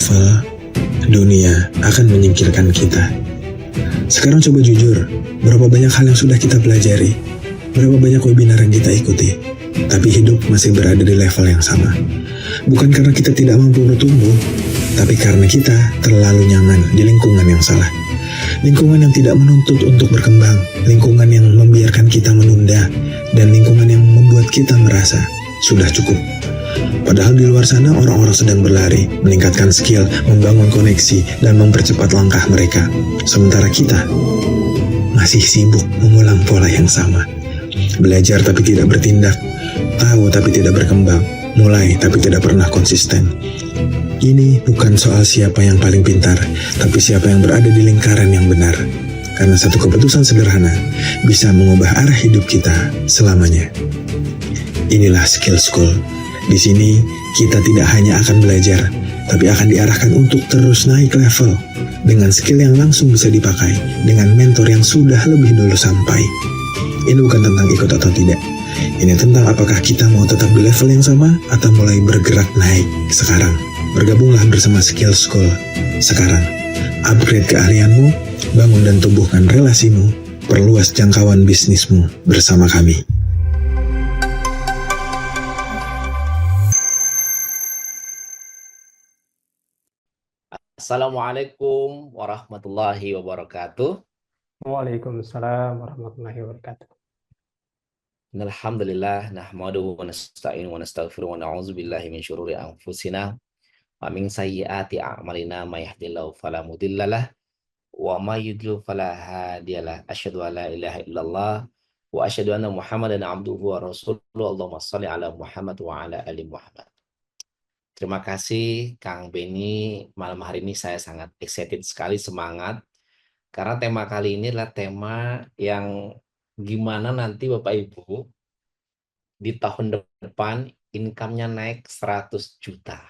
level, dunia akan menyingkirkan kita. Sekarang coba jujur, berapa banyak hal yang sudah kita pelajari, berapa banyak webinar yang kita ikuti, tapi hidup masih berada di level yang sama. Bukan karena kita tidak mampu bertumbuh, tapi karena kita terlalu nyaman di lingkungan yang salah. Lingkungan yang tidak menuntut untuk berkembang, lingkungan yang membiarkan kita menunda, dan lingkungan yang membuat kita merasa sudah cukup. Padahal di luar sana orang-orang sedang berlari, meningkatkan skill, membangun koneksi, dan mempercepat langkah mereka. Sementara kita masih sibuk mengulang pola yang sama. Belajar tapi tidak bertindak, tahu tapi tidak berkembang, mulai tapi tidak pernah konsisten. Ini bukan soal siapa yang paling pintar, tapi siapa yang berada di lingkaran yang benar. Karena satu keputusan sederhana bisa mengubah arah hidup kita selamanya. Inilah Skill School. Di sini, kita tidak hanya akan belajar, tapi akan diarahkan untuk terus naik level, dengan skill yang langsung bisa dipakai, dengan mentor yang sudah lebih dulu sampai. Ini bukan tentang ikut atau tidak. Ini tentang apakah kita mau tetap di level yang sama, atau mulai bergerak naik sekarang. Bergabunglah bersama Skill School sekarang. Upgrade keahlianmu, bangun dan tumbuhkan relasimu, perluas jangkauan bisnismu bersama kami. Assalamualaikum warahmatullahi wabarakatuh. Waalaikumsalam warahmatullahi wabarakatuh. Alhamdulillah nahmaduhu wa nasta'inu wa nastaghfiruh wa na'udzu billahi min syururi anfusina wa min sayyiati a'malina may yahdihillahu fala mudhillalah wa may yudlil fala hadiyalah. Asyhadu an la ilaha illallah wa asyhadu anna Muhammadan abduhu wa rasuluhu. Allahumma shalli ala Muhammad wa ala ali Muhammad. Terima kasih Kang Beni. Malam hari ini saya sangat excited sekali, semangat. Karena tema kali ini adalah tema yang gimana nanti Bapak Ibu di tahun depan income-nya naik 100 juta.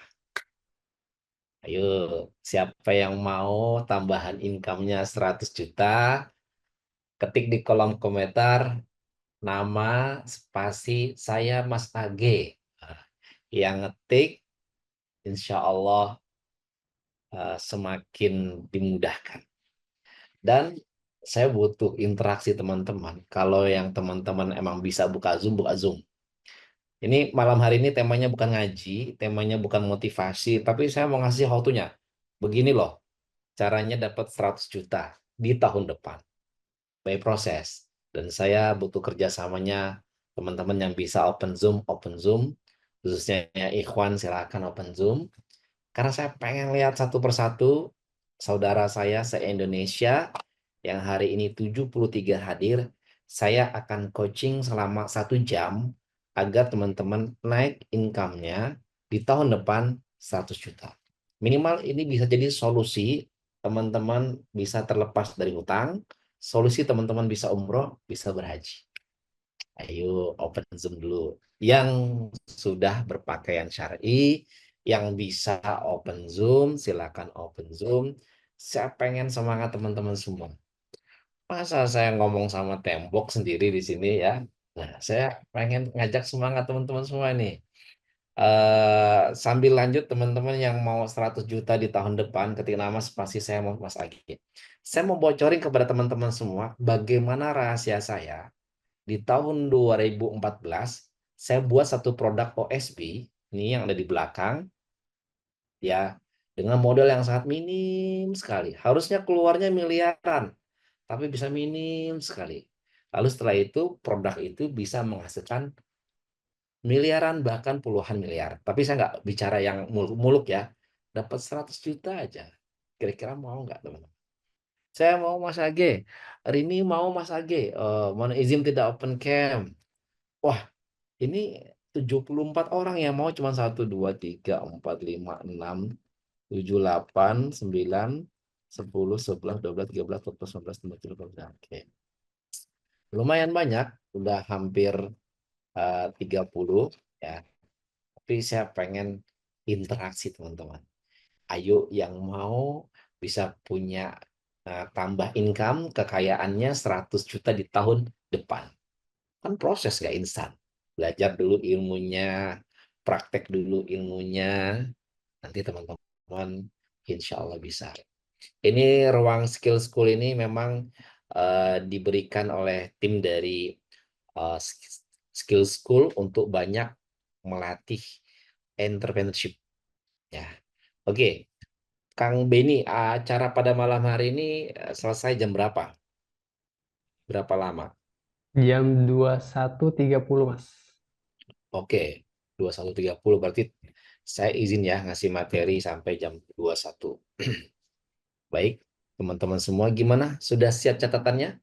Ayo, siapa yang mau tambahan income-nya 100 juta? Ketik di kolom komentar nama spasi saya Mas AG. Yang ngetik insya Allah semakin dimudahkan. Dan saya butuh interaksi teman-teman. Kalau yang teman-teman emang bisa buka Zoom, buka Zoom. Ini malam hari ini temanya bukan ngaji, temanya bukan motivasi, tapi saya mau ngasih how to-nya. Begini loh, caranya dapat 100 juta di tahun depan. By proses. Dan saya butuh kerjasamanya teman-teman yang bisa open Zoom. Khususnya Ikhwan, silakan open Zoom. Karena saya pengen lihat satu persatu saudara saya se-Indonesia yang hari ini 73 hadir. Saya akan coaching selama 1 jam agar teman-teman naik income-nya di tahun depan 100 juta. Minimal ini bisa jadi solusi teman-teman bisa terlepas dari hutang, solusi teman-teman bisa umroh, bisa berhaji. Ayo open Zoom dulu. Yang sudah berpakaian syar'i, yang bisa open Zoom, silakan open Zoom. Saya pengen semangat teman-teman semua. Masa saya ngomong sama tembok sendiri di sini ya. Nah, saya pengen ngajak semangat teman-teman semua nih. Sambil lanjut teman-teman yang mau 100 juta di tahun depan, ketik nama spasi saya mau Mas Agi. Saya mau bocorin kepada teman-teman semua bagaimana rahasia saya. Di tahun 2014, saya buat satu produk OSB, ini yang ada di belakang, ya, dengan modal yang sangat minim sekali. Harusnya keluarnya miliaran, tapi bisa minim sekali. Lalu setelah itu, produk itu bisa menghasilkan miliaran, bahkan puluhan miliar. Tapi saya nggak bicara yang muluk-muluk ya, dapat 100 juta aja. Kira-kira mau nggak teman-teman? Saya mau Mas Age, hari ini mau Mas Age, mohon izin tidak open cam. Wah, ini 74 orang yang mau, cuma 1, 2, 3, 4, 5, 6, 7, 8, 9, 10, 11, 12, 13, 14, 15, 16, 17. Oke. Lumayan banyak, udah hampir 30 ya. Tapi saya pengen interaksi teman-teman. Ayo yang mau bisa punya tambah income, kekayaannya 100 juta di tahun depan. Kan proses gak instan. Belajar dulu ilmunya, praktek dulu ilmunya. Nanti teman-teman Insya Allah bisa. Ini ruang skill school ini memang diberikan oleh tim dari skill school untuk banyak melatih entrepreneurship. Ya, oke. Kang Beni, acara pada malam hari ini selesai jam berapa? Berapa lama? Jam 21.30, Mas. Oke, 21.30 berarti saya izin ya ngasih materi sampai jam 21. Baik, teman-teman semua gimana? Sudah siap catatannya?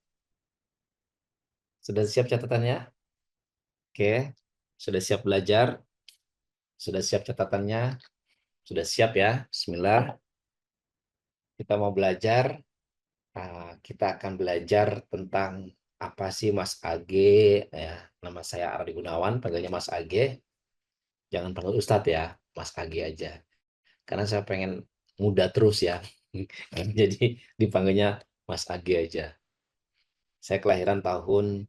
Sudah siap catatannya? Oke, sudah siap belajar? Sudah siap catatannya? Sudah siap ya? Bismillah. Kita mau belajar. Kita akan belajar tentang apa sih Mas AG. Ya, nama saya Ardi Gunawan, panggilnya Mas AG. Jangan panggil Ustadz ya, Mas AG aja. Karena saya pengen muda terus ya. Jadi dipanggilnya Mas AG aja. Saya kelahiran tahun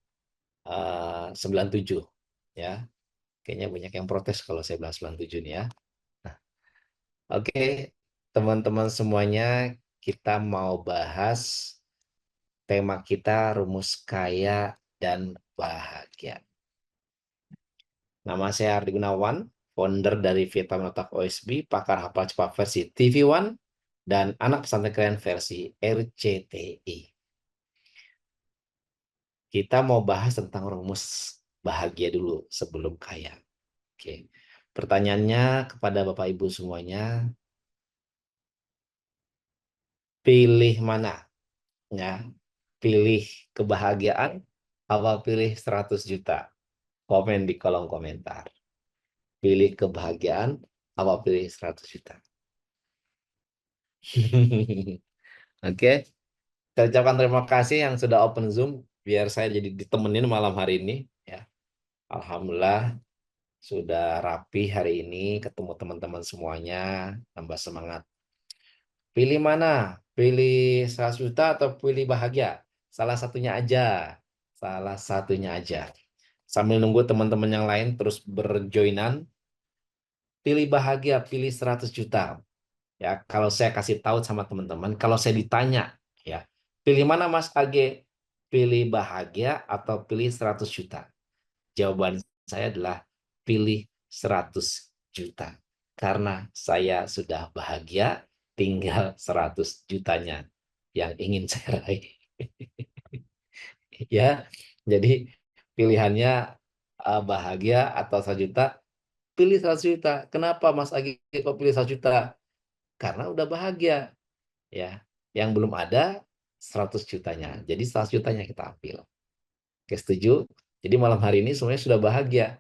97 ya. Kayaknya banyak yang protes kalau saya bilang 97 nih ya. Nah, oke, teman-teman semuanya, kita mau bahas tema kita rumus kaya dan bahagia. Nama saya Ardi Gunawan, founder dari Vitamin Otak OSB, pakar hafal cepat versi TV1, dan anak pesantren keren versi RCTI. Kita mau bahas tentang rumus bahagia dulu sebelum kaya. Oke. Pertanyaannya kepada Bapak Ibu semuanya, pilih mana? Ya, pilih kebahagiaan apa pilih 100 juta? Komen di kolom komentar. Pilih kebahagiaan apa pilih 100 juta? Oke, saya ucapkan terima kasih yang sudah open Zoom biar saya jadi ditemenin malam hari ini ya. Alhamdulillah sudah rapi hari ini, ketemu teman-teman semuanya, tambah semangat. Pilih mana? Pilih 100 juta atau pilih bahagia? Salah satunya aja. Salah satunya aja. Sambil nunggu teman-teman yang lain terus berjoinan, pilih bahagia, pilih 100 juta. Ya, kalau saya kasih tahu sama teman-teman, kalau saya ditanya, ya, pilih mana Mas AG? Pilih bahagia atau pilih 100 juta? Jawaban saya adalah pilih 100 juta. Karena saya sudah bahagia, tinggal 100 jutanya yang ingin saya raih. Ya, jadi pilihannya bahagia atau 1 juta, pilih 100 juta. Kenapa Mas Agi kok pilih 100 juta? Karena udah bahagia. Ya, yang belum ada 100 jutanya. Jadi 100 jutanya kita ambil. Oke, setuju? Jadi malam hari ini semuanya sudah bahagia.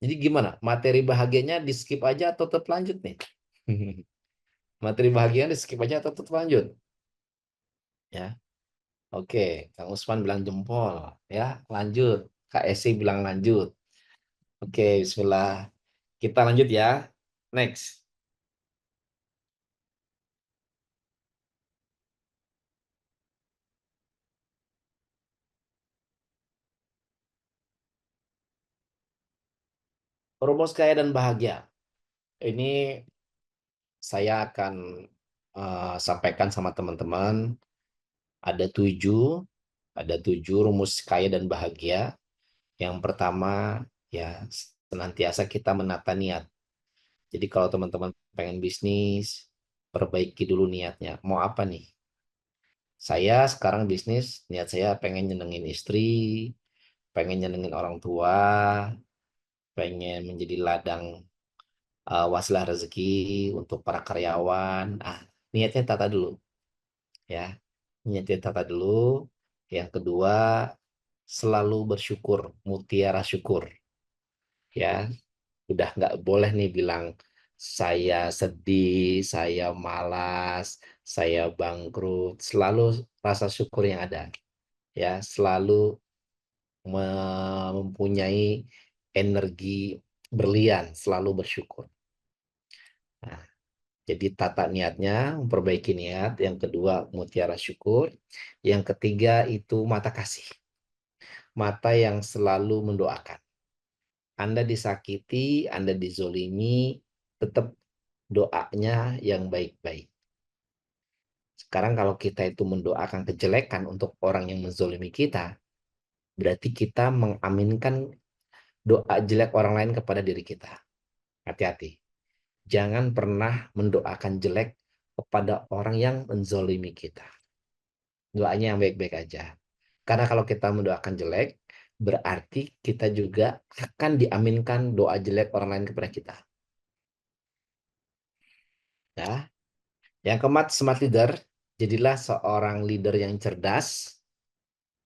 Jadi gimana? Materi bahagianya di skip aja atau tetap lanjut nih? Materi bahagianya di skip aja atau tetap lanjut? Ya. Oke, Kang Usman bilang jempol, ya, lanjut. Kak Esi bilang lanjut. Oke, bismillah. Kita lanjut ya. Next. Rumus kaya dan bahagia. Ini saya akan sampaikan sama teman-teman. Ada tujuh rumus kaya dan bahagia. Yang pertama, ya, senantiasa kita menata niat. Jadi kalau teman-teman pengen bisnis, perbaiki dulu niatnya. Mau apa nih? Saya sekarang bisnis, niat saya pengen nyenengin istri, pengen nyenengin orang tua, pengen menjadi ladang wasilah rezeki untuk para karyawan. Niatnya tata dulu, ya. Niatnya tata dulu. Yang kedua, selalu bersyukur, mutiara syukur, ya. Udah nggak boleh nih bilang saya sedih, saya malas, saya bangkrut. Selalu rasa syukur yang ada, ya. Selalu mempunyai energi berlian, selalu bersyukur. Nah, jadi tata niatnya, memperbaiki niat. Yang kedua, mutiara syukur. Yang ketiga itu mata kasih. Mata yang selalu mendoakan. Anda disakiti, Anda dizolimi, tetap doanya yang baik-baik. Sekarang kalau kita itu mendoakan kejelekan untuk orang yang menzolimi kita, berarti kita mengaminkan doa jelek orang lain kepada diri kita. Hati-hati. Jangan pernah mendoakan jelek kepada orang yang menzolimi kita. Doanya yang baik-baik aja. Karena kalau kita mendoakan jelek, berarti kita juga akan diaminkan doa jelek orang lain kepada kita. Ya. Yang keempat, smart leader. Jadilah seorang leader yang cerdas.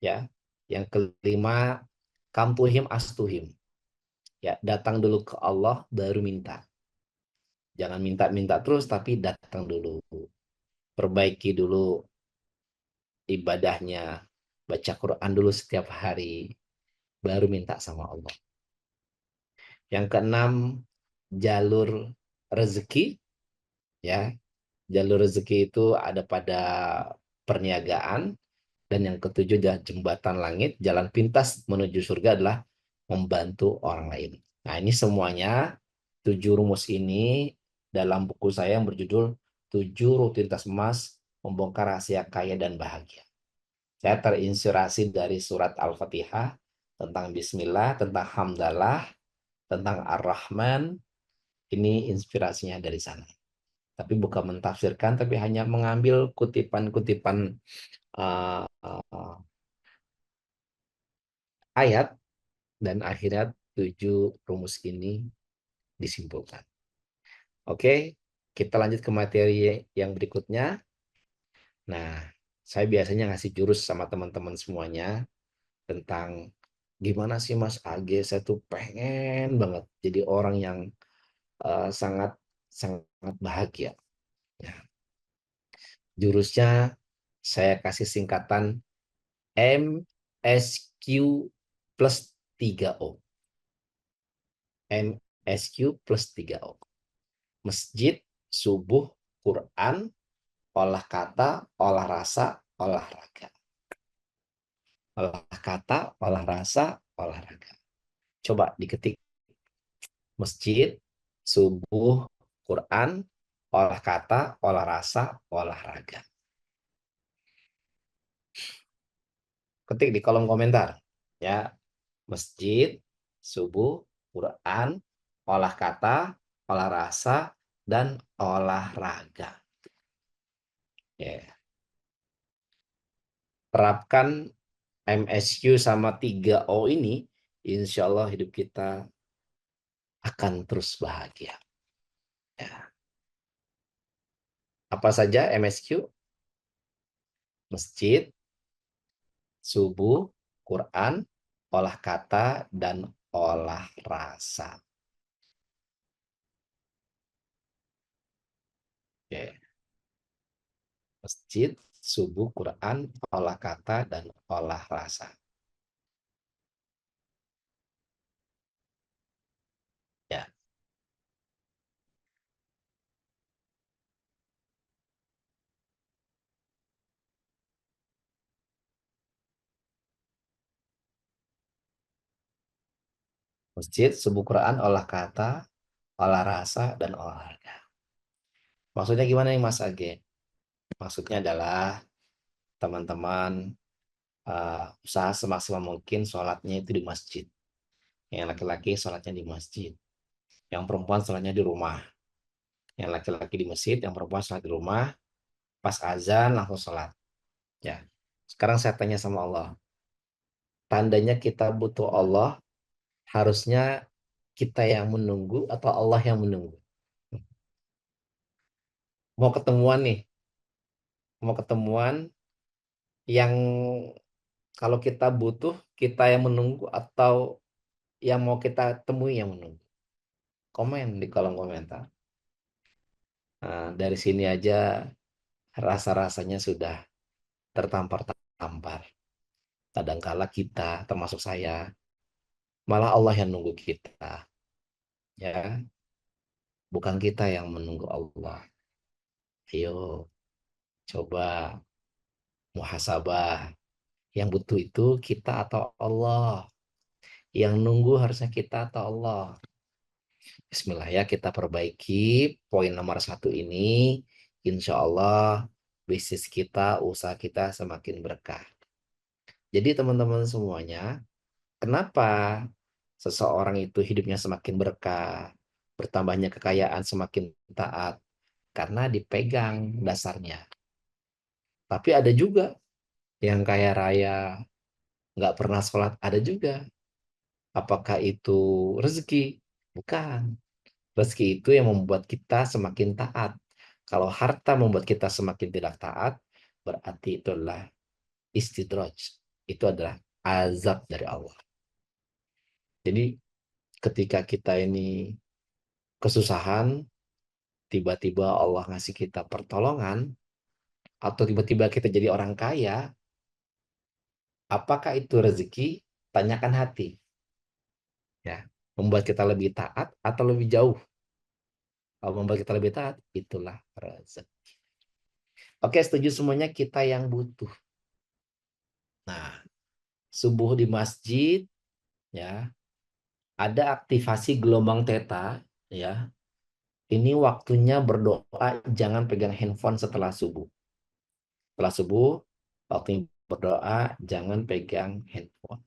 Ya. Yang kelima, kampuhim astuhim. Ya, datang dulu ke Allah baru minta. Jangan minta-minta terus, tapi datang dulu. Perbaiki dulu ibadahnya. Baca Quran dulu setiap hari. Baru minta sama Allah. Yang keenam, jalur rezeki. Ya, jalur rezeki itu ada pada perniagaan. Dan yang ketujuh adalah jembatan langit. Jalan pintas menuju surga adalah membantu orang lain. Nah, ini semuanya 7 rumus ini dalam buku saya yang berjudul 7 rutinitas emas membongkar rahasia kaya dan bahagia. Saya terinspirasi dari surat Al-Fatihah tentang Bismillah, tentang Hamdalah, tentang Ar-Rahman. Ini inspirasinya dari sana. Tapi bukan mentafsirkan, tapi hanya mengambil kutipan-kutipan ayat dan akhirnya 7 rumus ini disimpulkan. Oke, kita lanjut ke materi yang berikutnya. Nah, saya biasanya ngasih jurus sama teman-teman semuanya tentang gimana sih Mas AG, saya tuh pengen banget jadi orang yang sangat sangat bahagia. Ya. Jurusnya saya kasih singkatan MSQ plus 3O. MSQ plus 3O. Masjid, subuh, Quran, olah kata, olah rasa, olahraga. Olah kata, olah rasa, olahraga. Coba diketik. Masjid, subuh, Quran, olah kata, olah rasa, olahraga. Ketik di kolom komentar. Ya, masjid, subuh, Quran, olah kata, olah rasa, dan olahraga. Ya. Terapkan MSQ sama 3O ini, insya Allah hidup kita akan terus bahagia. Ya. Apa saja MSQ? Masjid, subuh, Quran, olah kata, dan olah rasa. Oke. Masjid, subuh, Quran, olah kata, dan olah rasa. Ya. Masjid, subuh, Quran, olah kata, olah rasa, dan olahraga. Maksudnya gimana nih Mas Age? Maksudnya adalah teman-teman usaha semaksimal mungkin sholatnya itu di masjid. Yang laki-laki sholatnya di masjid. Yang perempuan sholatnya di rumah. Yang laki-laki di masjid, yang perempuan sholat di rumah. Pas azan langsung sholat. Ya. Sekarang saya tanya sama Allah. Tandanya kita butuh Allah, harusnya kita yang menunggu atau Allah yang menunggu? Mau ketemuan nih. Mau ketemuan yang kalau kita butuh, kita yang menunggu atau yang mau kita temui yang menunggu? Komen di kolom komentar. Nah, dari sini aja rasa-rasanya sudah tertampar-tampar. Kadangkala kita, termasuk saya, malah Allah yang nunggu kita. Ya, bukan kita yang menunggu Allah. Ayo, coba muhasabah. Yang butuh itu kita atau Allah. Yang nunggu harusnya kita atau Allah. Bismillah ya, kita perbaiki poin nomor 1 ini. Insya Allah bisnis kita, usaha kita semakin berkah. Jadi teman-teman semuanya, kenapa seseorang itu hidupnya semakin berkah, bertambahnya kekayaan semakin taat? Karena dipegang dasarnya. Tapi ada juga yang kaya raya, nggak pernah sholat, ada juga. Apakah itu rezeki? Bukan. Rezeki itu yang membuat kita semakin taat. Kalau harta membuat kita semakin tidak taat, berarti itu adalah istidraj. Itu adalah azab dari Allah. Jadi ketika kita ini kesusahan, tiba-tiba Allah ngasih kita pertolongan, atau tiba-tiba kita jadi orang kaya, apakah itu rezeki? Tanyakan hati. Ya, membuat kita lebih taat atau lebih jauh? Kalau membuat kita lebih taat, itulah rezeki. Oke, setuju semuanya, kita yang butuh. Nah, subuh di masjid, ya, ada aktivasi gelombang theta, ya. Ini waktunya berdoa, jangan pegang handphone setelah subuh. Setelah subuh, waktunya berdoa, jangan pegang handphone.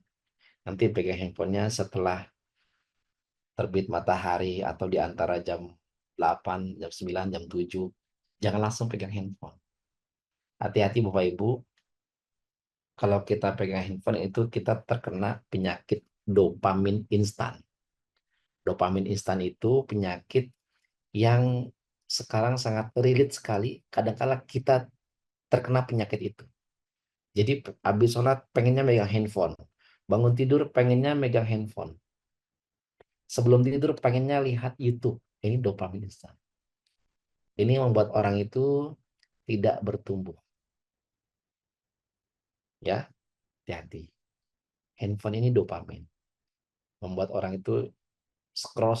Nanti pegang handphonenya setelah terbit matahari atau di antara jam 8, jam 9, jam 7. Jangan langsung pegang handphone. Hati-hati Bapak Ibu, kalau kita pegang handphone itu kita terkena penyakit dopamin instan. Dopamin instan itu penyakit yang sekarang sangat relate sekali. Kadang-kala kita terkena penyakit itu. Jadi habis sholat pengennya megang handphone. Bangun tidur pengennya megang handphone. Sebelum tidur pengennya lihat YouTube. Ini dopamin instan. Ini membuat orang itu tidak bertumbuh. Ya, hati-hati. Handphone ini dopamin. Membuat orang itu scroll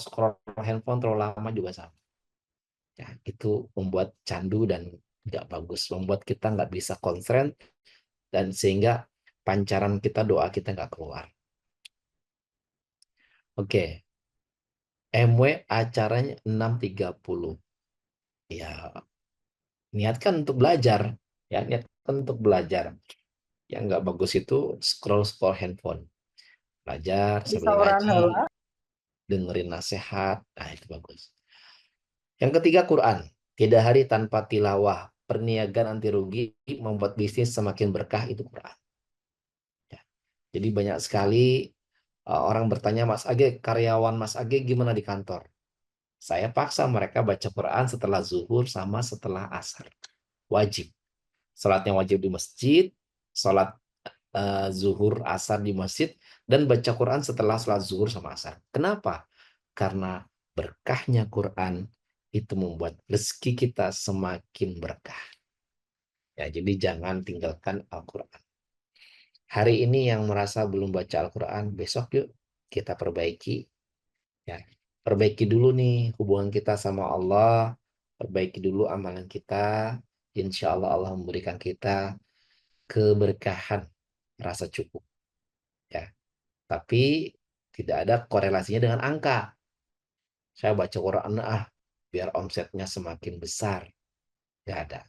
handphone terlalu lama juga sama. Ya, itu membuat candu dan nggak bagus. Membuat kita nggak bisa konsen dan sehingga pancaran kita, doa kita nggak keluar. Oke, MW acaranya 6.30. Ya, niatkan untuk belajar. Ya, niatkan untuk belajar. Yang nggak bagus itu scroll handphone. Belajar sambil ngaji, dengerin nasihat. Nah, itu bagus. Yang ketiga, Quran. Tidak hari tanpa tilawah. Perniagaan anti rugi membuat bisnis semakin berkah, itu Quran. Ya. Jadi banyak sekali orang bertanya, Mas Age, karyawan Mas Age gimana di kantor? Saya paksa mereka baca Quran setelah zuhur sama setelah asar. Wajib. Salatnya wajib di masjid, salat zuhur asar di masjid, dan baca Quran setelah salat zuhur sama asar. Kenapa? Karena berkahnya Quran itu membuat rezeki kita semakin berkah. Ya, jadi jangan tinggalkan Al-Quran. Hari ini yang merasa belum baca Al-Quran, besok yuk kita perbaiki. Ya, perbaiki dulu nih hubungan kita sama Allah, perbaiki dulu amalan kita. Insya Allah Allah memberikan kita keberkahan, rasa cukup. Ya, tapi tidak ada korelasinya dengan angka. Saya baca Quran biar omsetnya semakin besar. Tidak ada.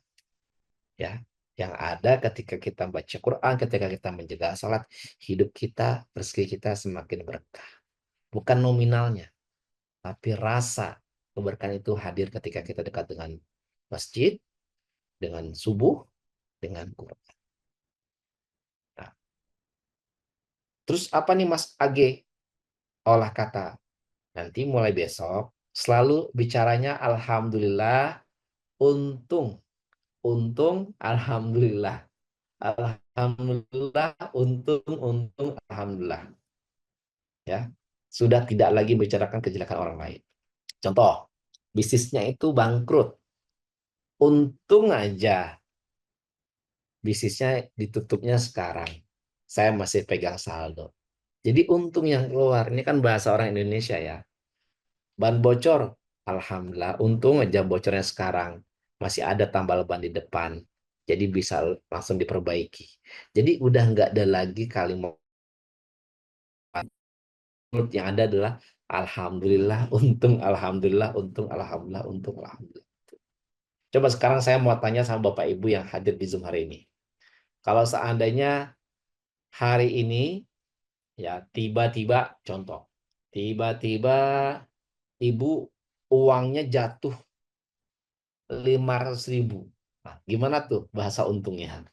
Ya, yang ada ketika kita baca Quran, ketika kita menjaga salat, hidup kita, rezeki kita semakin berkah. Bukan nominalnya, tapi rasa keberkahan itu hadir ketika kita dekat dengan masjid, dengan subuh, dengan Quran. Nah, terus apa nih Mas Age olah kata? Nanti mulai besok selalu bicaranya alhamdulillah, untung, untung, alhamdulillah. Alhamdulillah, untung, alhamdulillah. Ya, sudah tidak lagi bicarakan kejelekan orang lain. Contoh, bisnisnya itu bangkrut. Untung aja bisnisnya ditutupnya sekarang. Saya masih pegang saldo. Jadi untung yang keluar. Ini kan bahasa orang Indonesia ya. Ban bocor, alhamdulillah. Untung aja bocornya sekarang. Masih ada tambal ban di depan. Jadi bisa langsung diperbaiki. Jadi udah nggak ada lagi kalimat yang ada adalah alhamdulillah, untung, alhamdulillah, untung, alhamdulillah, untung, alhamdulillah. Coba sekarang saya mau tanya sama Bapak Ibu yang hadir di Zoom hari ini. Kalau seandainya hari ini ya tiba-tiba contoh, tiba-tiba Ibu uangnya jatuh 500.000. Nah, gimana tuh bahasa untungnya?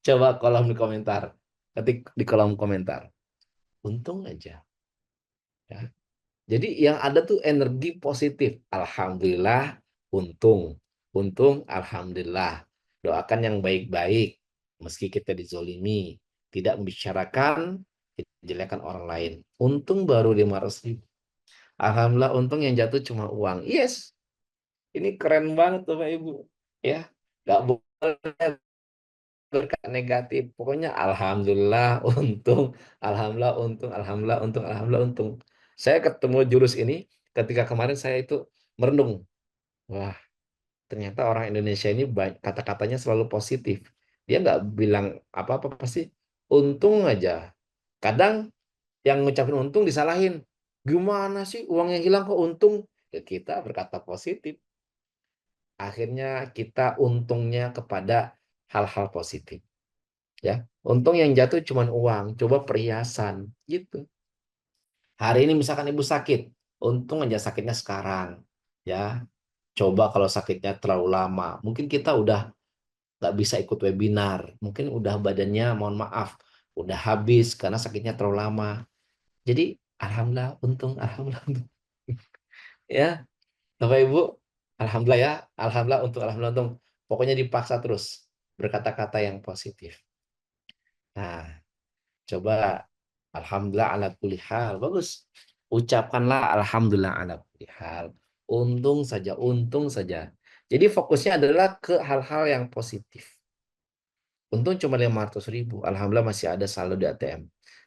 Coba kolom di komentar. Ketik di kolom komentar. Untung aja. Ya. Jadi yang ada tuh energi positif. Alhamdulillah, untung. Untung, alhamdulillah. Doakan yang baik-baik. Meski kita dizolimi. Tidak membicarakan kejelekan orang lain. Untung baru 500.000. Alhamdulillah, untung yang jatuh cuma uang. Yes, ini keren banget Bapak Ibu. Ya, nggak boleh berkat negatif. Pokoknya alhamdulillah untung, alhamdulillah untung, alhamdulillah untung, alhamdulillah untung. Saya ketemu jurus ini ketika kemarin saya itu merenung. Wah, ternyata orang Indonesia ini kata-katanya selalu positif. Dia nggak bilang apa-apa, pasti untung aja. Kadang yang ngucapin untung disalahin. Gimana sih uang yang hilang kok untung? Ya, kita berkata positif. Akhirnya kita untungnya kepada hal-hal positif. Ya, untung yang jatuh cuma uang, coba perhiasan gitu. Hari ini misalkan ibu sakit, untung aja sakitnya sekarang. Ya, coba kalau sakitnya terlalu lama, mungkin kita udah nggak bisa ikut webinar, mungkin udah badannya, mohon maaf, udah habis karena sakitnya terlalu lama. Jadi alhamdulillah untung, alhamdulillah untung. Ya, Bapak Ibu, alhamdulillah ya, alhamdulillah untung, alhamdulillah untung. Pokoknya dipaksa terus berkata-kata yang positif. Nah, coba alhamdulillah ala kulli hal. Bagus. Ucapkanlah alhamdulillah ala kulli hal. Untung saja, untung saja. Jadi fokusnya adalah ke hal-hal yang positif. Untung cuma 500.000. Alhamdulillah masih ada saldo di ATM.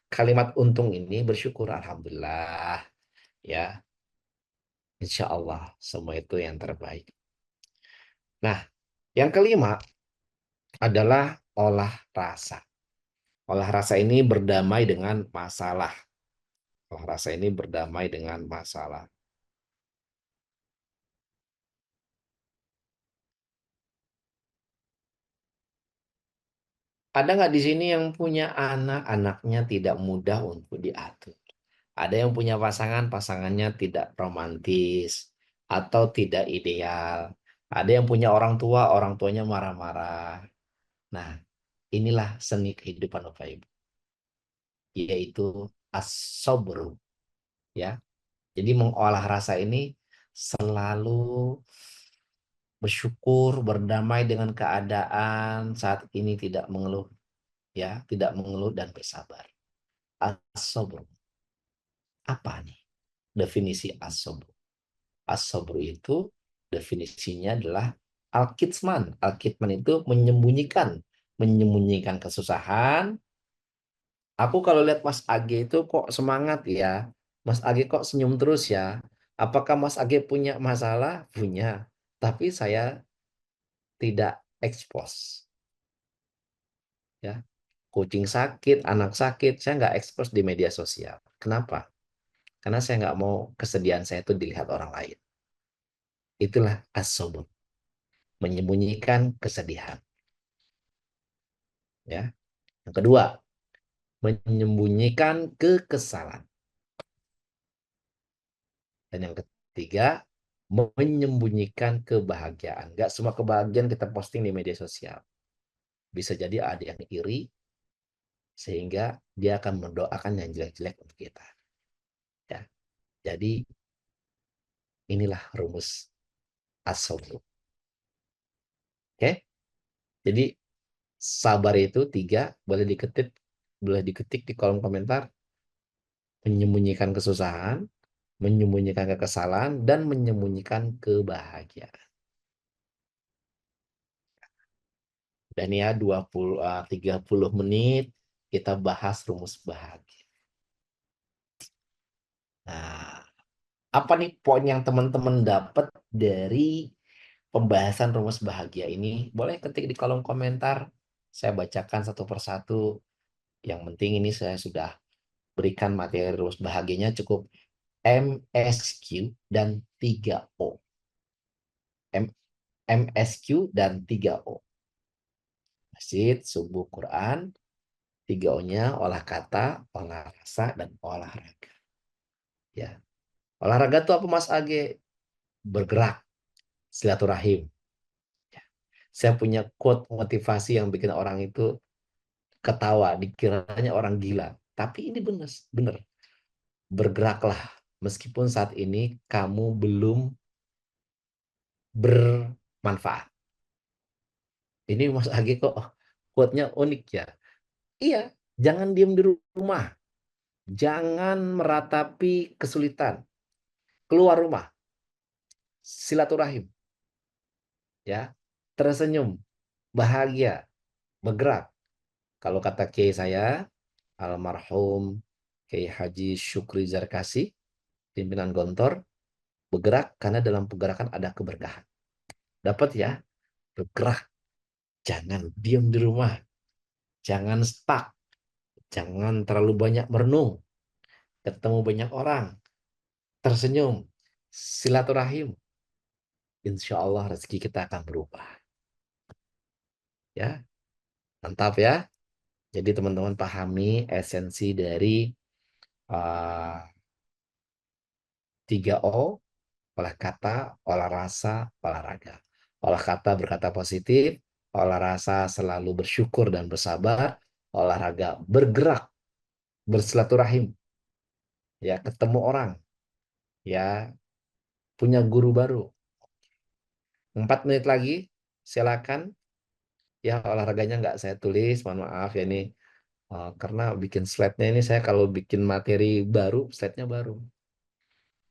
Kalimat untung ini bersyukur alhamdulillah. Ya, insya Allah semua itu yang terbaik. Nah, yang kelima adalah olah rasa. Olah rasa ini berdamai dengan masalah. Olah rasa ini berdamai dengan masalah. Ada nggak di sini yang punya anak, anaknya tidak mudah untuk diatur? Ada yang punya pasangan, pasangannya tidak romantis atau tidak ideal. Ada yang punya orang tua, orang tuanya marah-marah. Nah, inilah seni kehidupan Bapak Ibu, yaitu as-sabru, ya. Jadi mengolah rasa ini selalu bersyukur, berdamai dengan keadaan saat ini, tidak mengeluh, ya, tidak mengeluh dan bersabar. As-sabr. Apa nih definisi as-sabr? As-sabr itu definisinya adalah al-kitman. Al-kitman itu menyembunyikan, menyembunyikan kesusahan. Aku kalau lihat Mas Age itu kok semangat ya. Mas Age kok senyum terus ya. Apakah Mas Age punya masalah? Punya. Tapi saya tidak expose. Ya, kucing sakit, anak sakit, saya nggak expose di media sosial. Kenapa? Karena saya nggak mau kesedihan saya itu dilihat orang lain. Itulah as-sabr, menyembunyikan kesedihan. Ya. Yang kedua, menyembunyikan kekesalan. Dan yang ketiga, menyembunyikan kebahagiaan. Nggak semua kebahagiaan kita posting di media sosial. Bisa jadi ada yang iri, sehingga dia akan mendoakan yang jelek-jelek untuk kita. Ya. Jadi inilah rumus as-sabr. Oke? Jadi sabar itu 3, boleh diketik di kolom komentar. Menyembunyikan kesusahan, menyembunyikan kekesalan, dan menyembunyikan kebahagiaan. Dan ya 30 menit kita bahas rumus bahagia. Nah, apa nih poin yang teman-teman dapat dari pembahasan rumus bahagia ini? Boleh ketik di kolom komentar. Saya bacakan satu persatu. Yang penting ini saya sudah berikan materi rumus bahagianya cukup MSQ dan 3O. MSQ, dan 3O. Masjid, subuh, Quran. 3O-nya olah kata, olah rasa, dan olahraga. Ya. Olahraga itu apa Mas Age? Bergerak, silaturahim. Ya. Saya punya quote motivasi yang bikin orang itu ketawa, dikiranya orang gila. Tapi ini benar, benar. Bergeraklah. Meskipun saat ini kamu belum bermanfaat. Ini Mas Age kok quote-nya unik ya. Iya, jangan diam di rumah. Jangan meratapi kesulitan. Keluar rumah. Silaturahim. Ya. Tersenyum. Bahagia. Bergerak. Kalau kata kiai saya, almarhum Kiai Haji Syukri Zarkasi, pimpinan Gontor, bergerak karena dalam pergerakan ada keberkahan. Dapat ya? Bergerak. Jangan diam di rumah. Jangan stuck. Jangan terlalu banyak merenung. Ketemu banyak orang. Tersenyum. Silaturahim. Insya Allah rezeki kita akan berubah. Ya, mantap ya. Jadi teman-teman pahami esensi dari 3O, olah kata, olah rasa, olahraga. Olah kata berkata positif, olah rasa selalu bersyukur dan bersabar, olahraga bergerak, bersilaturahim, ya ketemu orang, ya punya guru baru. 4 menit lagi, silakan. Ya olahraganya nggak saya tulis, mohon maaf ya ini. Karena bikin slide-nya ini saya kalau bikin materi baru, slide-nya baru.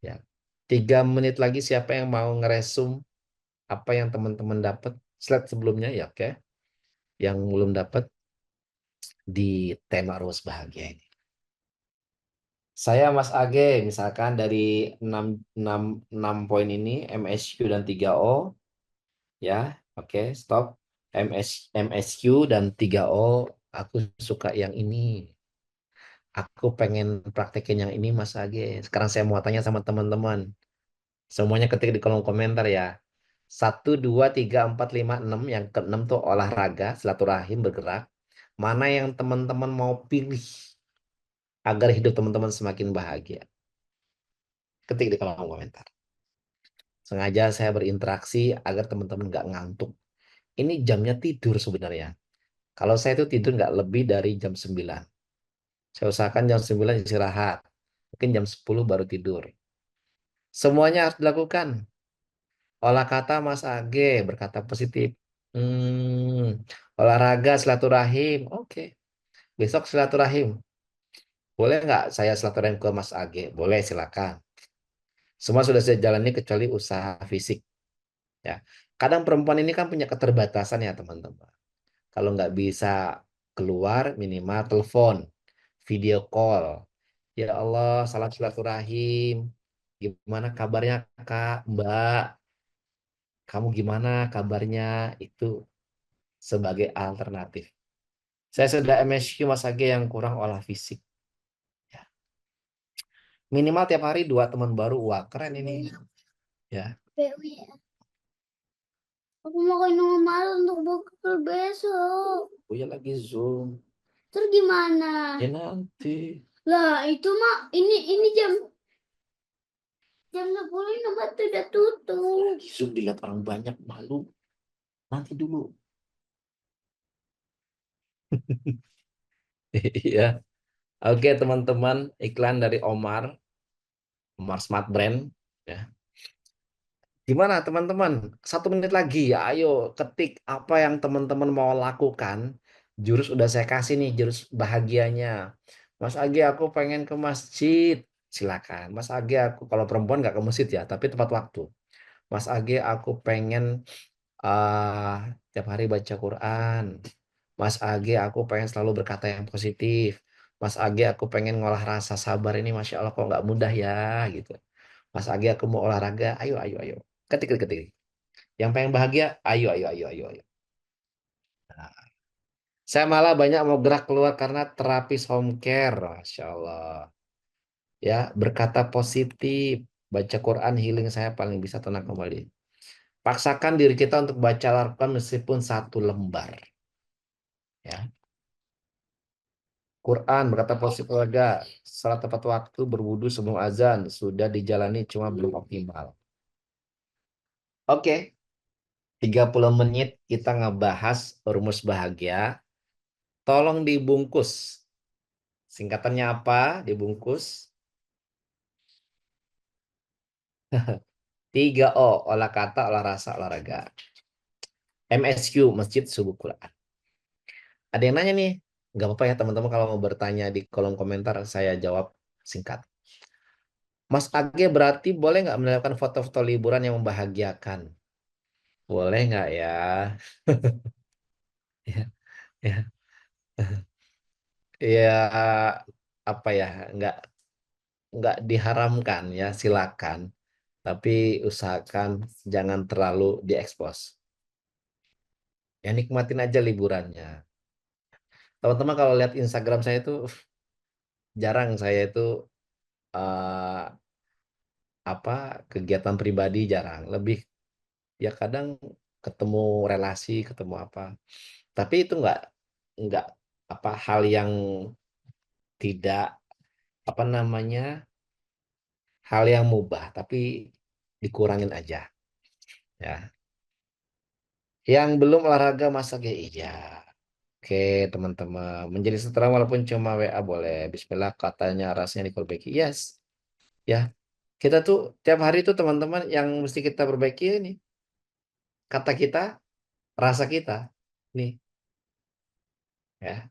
Ya. 3 menit lagi siapa yang mau ngeresum apa yang teman-teman dapat slide sebelumnya ya, oke. Yang belum dapat di tema ruas bahagia ini. Saya Mas Age, misalkan dari 6 poin ini, MSQ dan 3O, ya, oke, stop. MSQ dan 3O, aku suka yang ini. Aku pengen praktekin yang ini Mas Age. Sekarang saya mau tanya sama teman-teman. Semuanya ketik di kolom komentar ya. 1, 2, 3, 4, 5, 6. Yang ke-6 tuh olahraga, silaturahim, bergerak. Mana yang teman-teman mau pilih agar hidup teman-teman semakin bahagia? Ketik di kolom komentar. Sengaja saya berinteraksi agar teman-teman nggak ngantuk. Ini jamnya tidur sebenarnya. Kalau saya itu tidur nggak lebih dari jam 9. Saya usahakan jam 9 istirahat. Mungkin jam 10 baru tidur. Semuanya harus dilakukan. Olah kata Mas Age, berkata positif. Olahraga, silaturahim. Oke. Besok silaturahim. Boleh nggak saya silaturahim ke Mas Age? Boleh, silakan. Semua sudah saya jalani kecuali usaha fisik. Ya. Kadang perempuan ini kan punya keterbatasan ya teman-teman. Kalau nggak bisa keluar, minimal telepon, video call. Ya Allah, salam silaturahim. Gimana kabarnya Kak, Mbak? Kamu gimana kabarnya? Itu sebagai alternatif. Saya sudah MSQ Mas Age yang kurang olah fisik. Ya. Minimal tiap hari 2 teman baru. Wah, keren ini. Ya. Aku mau nunggu malam untuk bekal besok. Oh ya lagi Zoom. Terus gimana? Ya nanti. Lah, itu mah ini jam 10 ini obat udah tutup. Lagi Zoom dilihat orang banyak, malu. Nanti dulu. Iya. Oke teman-teman, iklan dari Omar Smart Brand. Ya. Gimana teman-teman? 1 menit lagi, ayo ketik apa yang teman-teman mau lakukan. Jurus udah saya kasih nih, jurus bahagianya. Mas Agi, aku pengen ke masjid. Silakan. Mas Agi, aku kalau perempuan nggak ke masjid ya, tapi tepat waktu. Mas Agi, aku pengen tiap hari baca Quran. Mas Agi, aku pengen selalu berkata yang positif. Mas Agi, aku pengen ngolah rasa sabar ini, Masya Allah kok nggak mudah ya gitu. Mas Agi, aku mau olahraga. Ayo, ayo, ayo. Ketik, ketik. Yang pengen bahagia, ayo, ayo, ayo, ayo, ayo. Nah, saya malah banyak mau gerak keluar karena terapis home care, Masya Allah. Ya, berkata positif, baca Quran, healing saya paling bisa tenang kembali. Paksakan diri kita untuk baca Al-Quran meskipun 1 lembar. Ya. Quran berkata posisi keluarga, salat tepat waktu, berwudu sebelum azan, sudah dijalani cuma belum optimal. Oke, 30 menit kita ngebahas rumus bahagia. Tolong dibungkus. Singkatannya apa? Dibungkus. 3O, olah kata, olah rasa, olahraga. MSQ, Masjid Subuh Quran. Ada yang nanya nih, nggak apa-apa ya teman-teman kalau mau bertanya di kolom komentar, saya jawab singkat. Mas Age berarti boleh nggak menelpon foto-foto liburan yang membahagiakan? Boleh nggak ya? Ya, ya, ya, apa ya? Nggak diharamkan ya, silakan. Tapi usahakan jangan terlalu diekspos. Ya nikmatin aja liburannya. Teman-teman kalau lihat Instagram saya itu jarang saya itu eh, apa kegiatan pribadi jarang. Lebih ya kadang ketemu relasi, ketemu apa. Tapi itu nggak apa hal yang tidak apa namanya hal yang mubah, tapi dikurangin aja ya. Yang belum olahraga masa iya. Oke, teman-teman. Menjadi setara walaupun cuma WA boleh. Bismillah katanya rasanya diperbaiki. Yes. Ya. Kita tuh tiap hari tuh teman-teman yang mesti kita perbaiki ini. Kata kita, rasa kita. Nih, ya.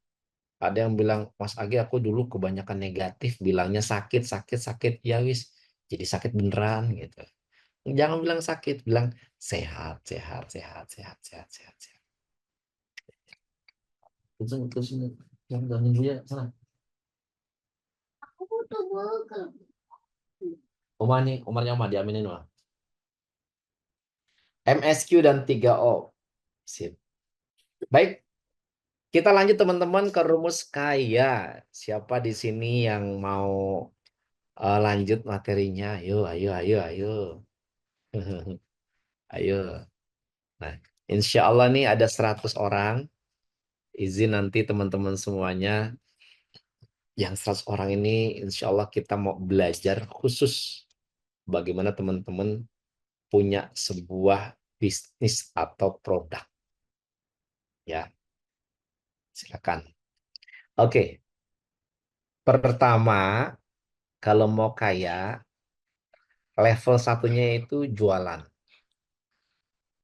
Ada yang bilang, Mas Agi aku dulu kebanyakan negatif. Bilangnya sakit, sakit, sakit. Ya wis. Jadi sakit beneran gitu. Jangan bilang sakit. Bilang sehat, sehat, sehat, sehat, sehat, sehat, sehat. Terus, yang gangguin dia sana. Aku butuh burger. Oma nih, Umarnya Oma diaminin Oma. MSQ dan 3O. Sip. Baik, kita lanjut teman-teman ke rumus kaya. Siapa di sini yang mau lanjut materinya? Ayo, ayo, ayo, ayo. Ayo. Nah, insya Allah nih ada 100 orang. Izin nanti teman-teman semuanya. Yang 100 orang ini insya Allah kita mau belajar khusus bagaimana teman-teman punya sebuah bisnis atau produk. Ya, silakan. Oke, pertama kalau mau kaya, level satunya itu jualan.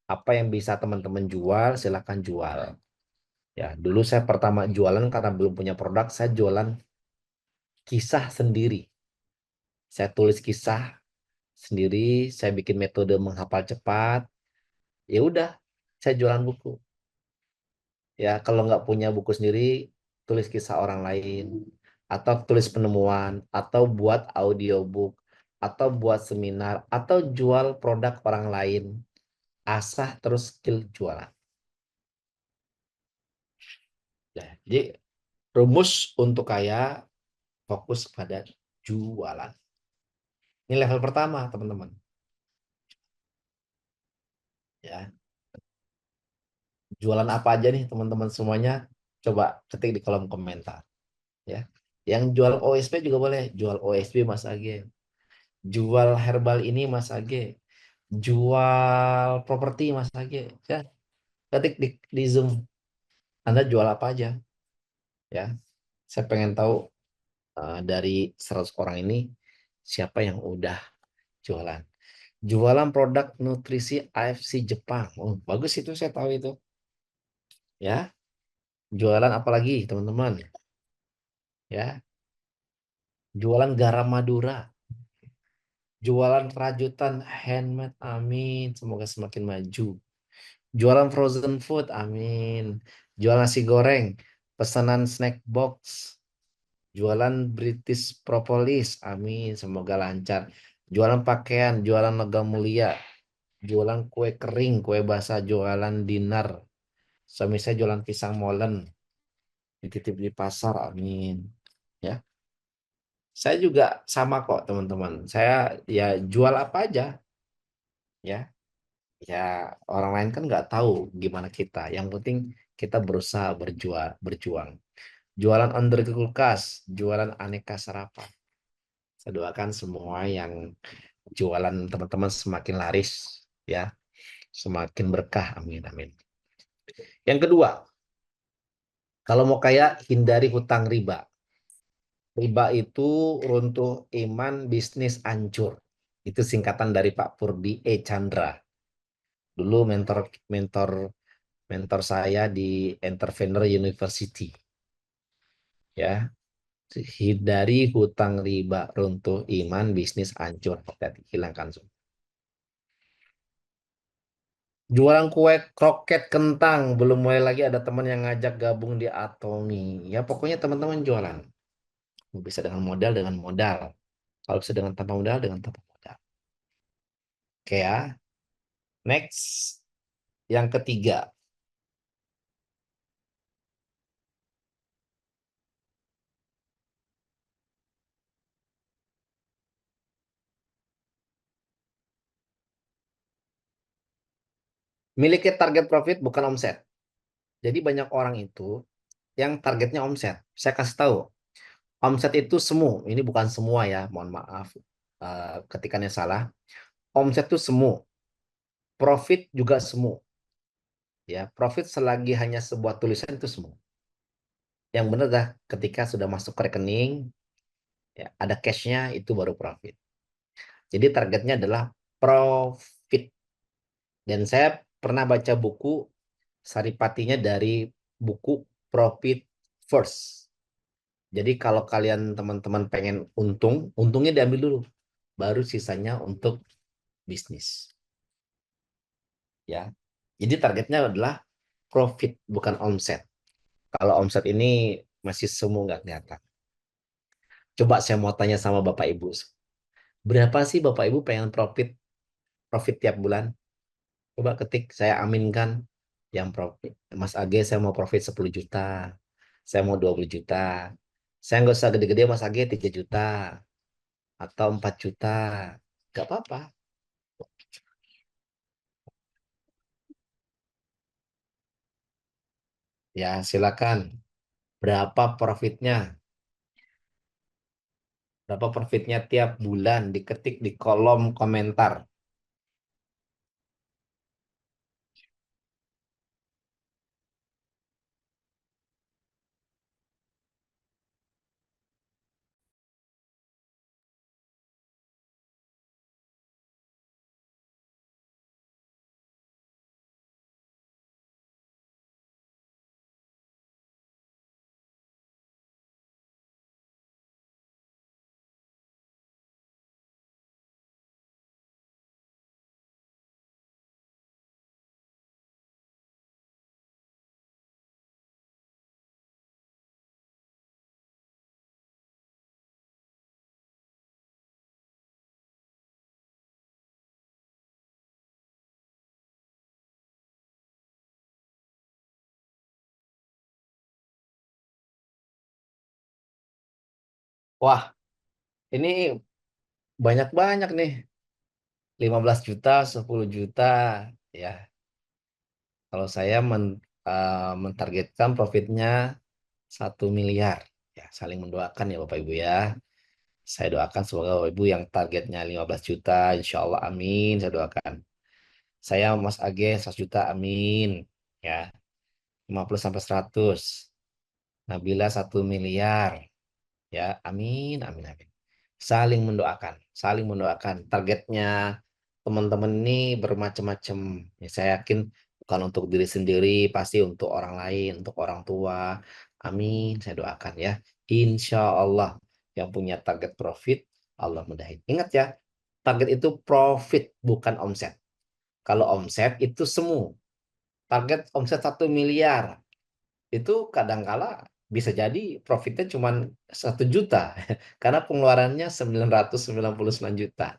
Apa yang bisa teman-teman jual, silakan jual. Ya, dulu saya pertama jualan karena belum punya produk, saya jualan kisah sendiri. Saya tulis kisah sendiri, saya bikin metode menghafal cepat. Ya udah, saya jualan buku. Ya, kalau nggak punya buku sendiri, tulis kisah orang lain, atau tulis penemuan, atau buat audiobook, atau buat seminar, atau jual produk orang lain. Asah terus skill jualan. Ya, jadi rumus untuk kaya fokus pada jualan. Ini level pertama, teman-teman. Ya, jualan apa aja nih, teman-teman semuanya? Coba ketik di kolom komentar. Ya, yang jual OSP juga boleh. Jual OSP Mas Age. Jual herbal ini Mas Age. Jual properti Mas Age. Ya, ketik di Zoom. Anda jual apa aja? Ya, saya pengen tahu dari 100 orang ini siapa yang udah jualan. Jualan produk nutrisi AFC Jepang. Oh, bagus itu saya tahu itu. Ya, jualan apa lagi teman-teman? Ya, jualan garam Madura, jualan rajutan handmade. Amin. Semoga semakin maju. Jualan frozen food. Amin. Jualan nasi goreng, pesanan snack box, jualan British propolis. Amin. Semoga lancar. Jualan pakaian, jualan logam mulia, jualan kue kering, kue basah, jualan dinar. Suami saya jualan pisang molen, dititip di pasar, amin. Ya, saya juga sama kok teman-teman. Saya ya jual apa aja, ya. Ya, orang lain kan nggak tahu gimana kita. Yang penting kita berusaha berjuang. Jualan under kulkas, jualan aneka sarapan. Saya doakan semua yang jualan teman-teman semakin laris, ya, semakin berkah. Amin, amin. Yang kedua, kalau mau kaya, hindari hutang riba. Riba itu runtuh iman, bisnis hancur. Itu singkatan dari Pak Purdi E. Chandra. Dulu mentor mentor mentor saya di Entrepreneur University. Ya, hindari hutang riba, runtuh iman, bisnis hancur. Hati-hati, hilangkan semua. Jualan kue kroket kentang, belum mulai lagi ada teman yang ngajak gabung di Atomi. Ya pokoknya teman-teman jualan. Bisa dengan modal, dengan modal. Kalau bisa dengan tanpa modal, dengan tanpa modal. Oke ya. Next. Yang ketiga. Miliki target profit bukan omset. Jadi banyak orang itu yang targetnya omset. Saya kasih tahu. Omset itu semu. Ini bukan semua ya. Mohon maaf. Ketikannya salah. Omset itu semu. Profit juga semu. Ya, profit selagi hanya sebuah tulisan itu semu. Yang benar dah ketika sudah masuk ke rekening, ya, ada cash-nya itu baru profit. Jadi targetnya adalah profit. Dan saya pernah baca buku saripatinya dari buku Profit First. Jadi kalau kalian teman-teman pengen untung, untungnya diambil dulu. Baru sisanya untuk bisnis. Ya. Jadi targetnya adalah profit, bukan omset. Kalau omset ini masih semu nggak kelihatan. Coba saya mau tanya sama Bapak Ibu. Berapa sih Bapak Ibu pengen profit tiap bulan? Coba ketik, saya aminkan yang profit. Mas Age, saya mau profit 10 juta. Saya mau 20 juta. Saya nggak usah gede-gede, Mas Age 3 juta. Atau 4 juta. Nggak apa-apa. Ya, silakan. Berapa profitnya? Berapa profitnya tiap bulan? Diketik di kolom komentar. Wah, ini banyak-banyak nih. 15 juta, 10 juta. Ya, kalau saya mentargetkan profitnya 1 miliar. Ya, saling mendoakan ya Bapak Ibu ya. Saya doakan semoga Bapak Ibu yang targetnya 15 juta, insya Allah amin. Saya doakan. Saya Mas Age 100 juta, amin. Ya, 50 sampai 100. Nabila 1 miliar. Ya, amin, amin, amin. Saling mendoakan. Targetnya teman-teman ini bermacam-macam. Ya, saya yakin bukan untuk diri sendiri, pasti untuk orang lain, untuk orang tua. Amin, saya doakan ya. Insya Allah yang punya target profit, Allah mudahin. Ingat ya, target itu profit, bukan omset. Kalau omset itu semu. Target omset 1 miliar. Itu kadangkala bisa jadi profitnya cuma 1 juta. Karena pengeluarannya 999 juta.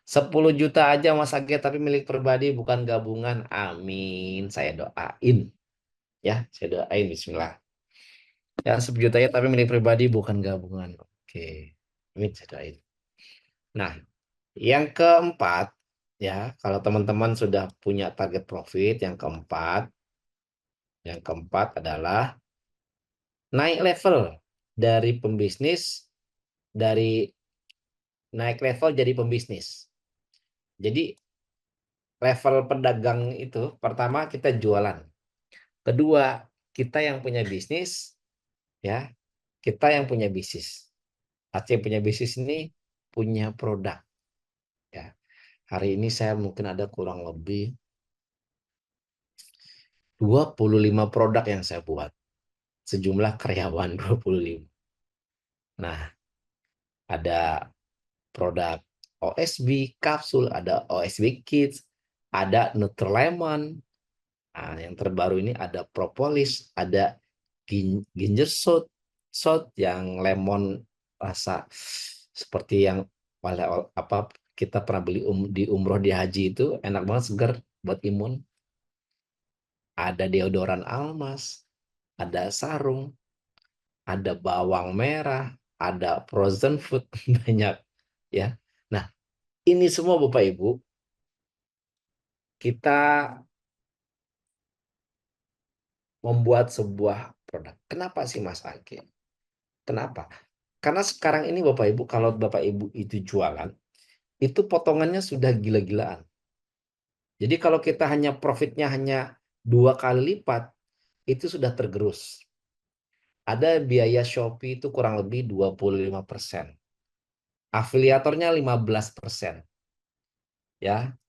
10 juta aja Mas Age, tapi milik pribadi bukan gabungan. Amin. Saya doain. Ya, saya doain. Bismillah. Ya, 10 juta ya, tapi milik pribadi bukan gabungan. Oke. Amin, saya doain. Nah, yang keempat, Ya, kalau teman-teman sudah punya target profit, yang keempat adalah naik level dari pembisnis, dari naik level jadi pembisnis. Jadi level pedagang itu pertama kita jualan. Kedua, kita yang punya bisnis, ya, kita yang punya bisnis. Artinya punya bisnis ini punya produk, ya. Hari ini saya mungkin ada kurang lebih 25 produk yang saya buat. Sejumlah karyawan 25. Nah, ada produk OSB kapsul, ada OSB Kids, ada Nutrimon. Nah, yang terbaru ini ada propolis, ada ginger shot yang lemon rasa seperti yang apa kita pernah beli di umroh di haji itu, enak banget, segar buat imun. Ada deodoran almas, ada sarung, ada bawang merah, ada frozen food, banyak ya. Nah, ini semua Bapak Ibu kita membuat sebuah produk. Kenapa sih Mas Age? Kenapa? Karena sekarang ini Bapak Ibu, kalau Bapak Ibu itu jualan, itu potongannya sudah gila-gilaan. Jadi kalau kita hanya profitnya hanya 2 kali lipat, itu sudah tergerus. Ada biaya Shopee itu kurang lebih 25%. Afiliatornya 15%. Ya,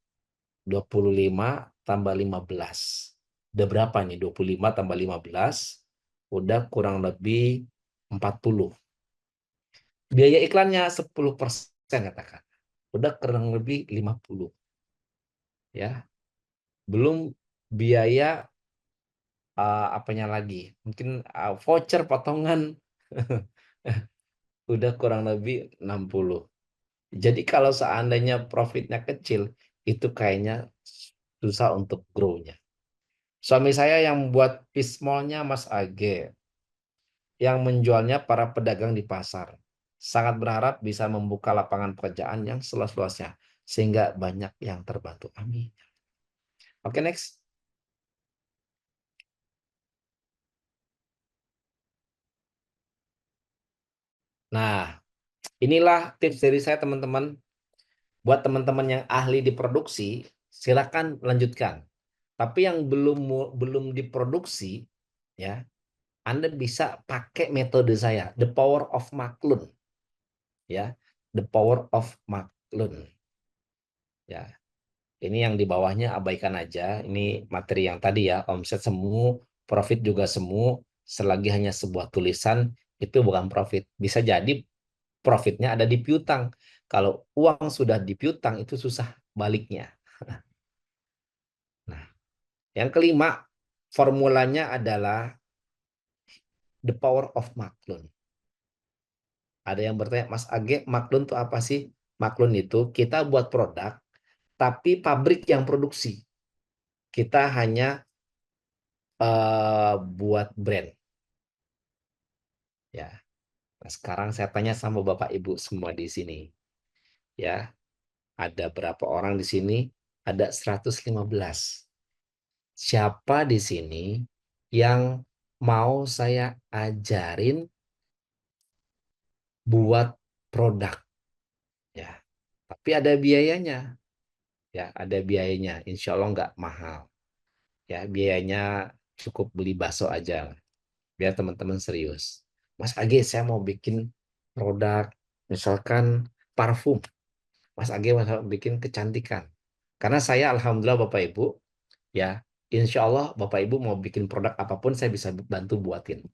25 tambah 15. Udah berapa nih? 25 tambah 15. Udah kurang lebih 40. Biaya iklannya 10% katakan. Udah kurang lebih 50. Ya. Belum biaya apanya lagi? Mungkin voucher potongan udah kurang lebih 60. Jadi kalau seandainya profitnya kecil, itu kayaknya susah untuk grow-nya. Suami saya yang buat pismolnya Mas Age, yang menjualnya para pedagang di pasar. Sangat berharap bisa membuka lapangan pekerjaan yang seluas-luasnya, sehingga banyak yang terbantu. Amin. Oke, next. Nah, inilah tips dari saya teman-teman. Buat teman-teman yang ahli di produksi, silakan lanjutkan. Tapi yang belum diproduksi, ya, Anda bisa pakai metode saya, The Power of Maklun. Ya, The Power of Maklun. Ya, ini yang di bawahnya abaikan aja. Ini materi yang tadi ya, omset semu, profit juga semu, selagi hanya sebuah tulisan, itu bukan profit. Bisa jadi profitnya ada di piutang. Kalau uang sudah di piutang, itu susah baliknya. Nah, yang kelima, formulanya adalah The Power of Maklun. Ada yang bertanya, Mas Age, Maklun itu apa sih? Maklun itu kita buat produk, tapi pabrik yang produksi. Kita hanya buat brand. Ya. Nah, sekarang saya tanya sama Bapak Ibu semua di sini. Ya, ada berapa orang di sini? Ada 115. Siapa di sini yang mau saya ajarin buat produk? Ya, tapi ada biayanya. Ya, ada biayanya. Insya Allah nggak mahal. Ya, biayanya cukup beli bakso aja. Biar teman-teman serius. Mas Age, saya mau bikin produk, misalkan parfum. Mas Age mau bikin kecantikan. Karena saya alhamdulillah Bapak Ibu, ya, insya Allah Bapak Ibu mau bikin produk apapun saya bisa bantu buatin.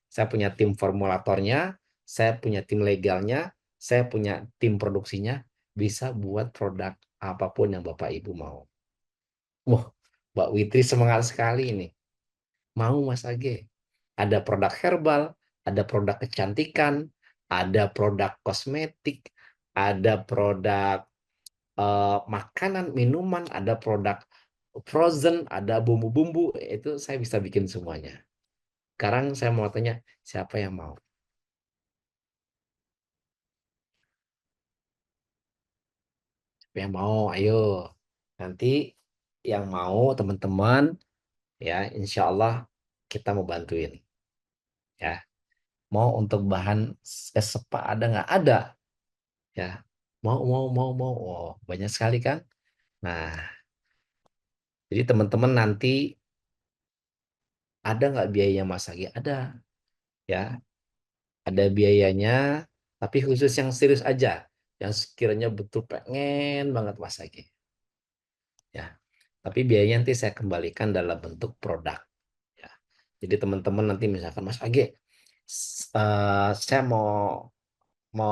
Saya punya tim formulatornya, saya punya tim legalnya, saya punya tim produksinya, bisa buat produk apapun yang Bapak Ibu mau. Wah, Mbak Witri semangat sekali ini. Mau Mas Age. Ada produk herbal, ada produk kecantikan, ada produk kosmetik, ada produk makanan, minuman, ada produk frozen, ada bumbu-bumbu, itu saya bisa bikin semuanya. Sekarang saya mau tanya, siapa yang mau? Siapa yang mau? Ayo. Nanti yang mau teman-teman ya, insya Allah kita mau bantuin ya. Mau untuk bahan sepa ada nggak? Ada ya. Mau. Oh, banyak sekali kan? Nah, jadi teman-teman nanti ada nggak biayanya Mas Agi? Ada ya. Ada biayanya, tapi khusus yang serius aja. Yang sekiranya betul pengen banget Mas Agi. Ya. Tapi biayanya nanti saya kembalikan dalam bentuk produk. Ya. Jadi teman-teman nanti misalkan Mas Agi, saya mau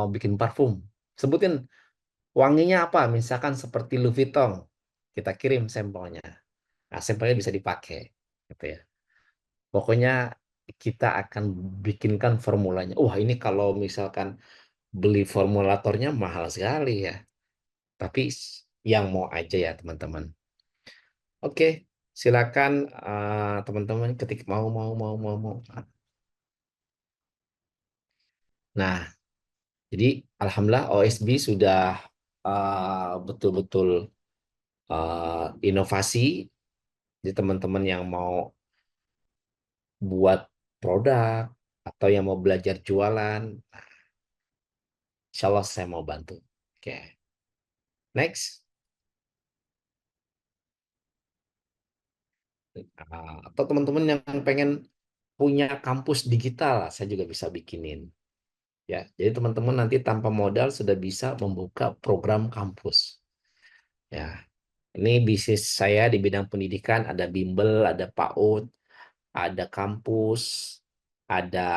bikin parfum. Sebutin wanginya apa? Misalkan seperti Louis Vuitton. Kita kirim sampelnya. Nah, sampelnya bisa dipakai. Gitu ya. Pokoknya kita akan bikinkan formulanya. Wah, ini kalau misalkan beli formulatornya mahal sekali ya. Tapi yang mau aja ya teman-teman. Oke, silakan teman-teman ketik mau. Nah, jadi alhamdulillah OSB sudah betul-betul inovasi. Jadi teman-teman yang mau buat produk atau yang mau belajar jualan, insya Allah saya mau bantu. Oke, next. Atau teman-teman yang pengen punya kampus digital, saya juga bisa bikinin. Ya, jadi teman-teman nanti tanpa modal sudah bisa membuka program kampus. Ya, ini bisnis saya di bidang pendidikan, ada bimbel, ada PAUD, ada kampus, ada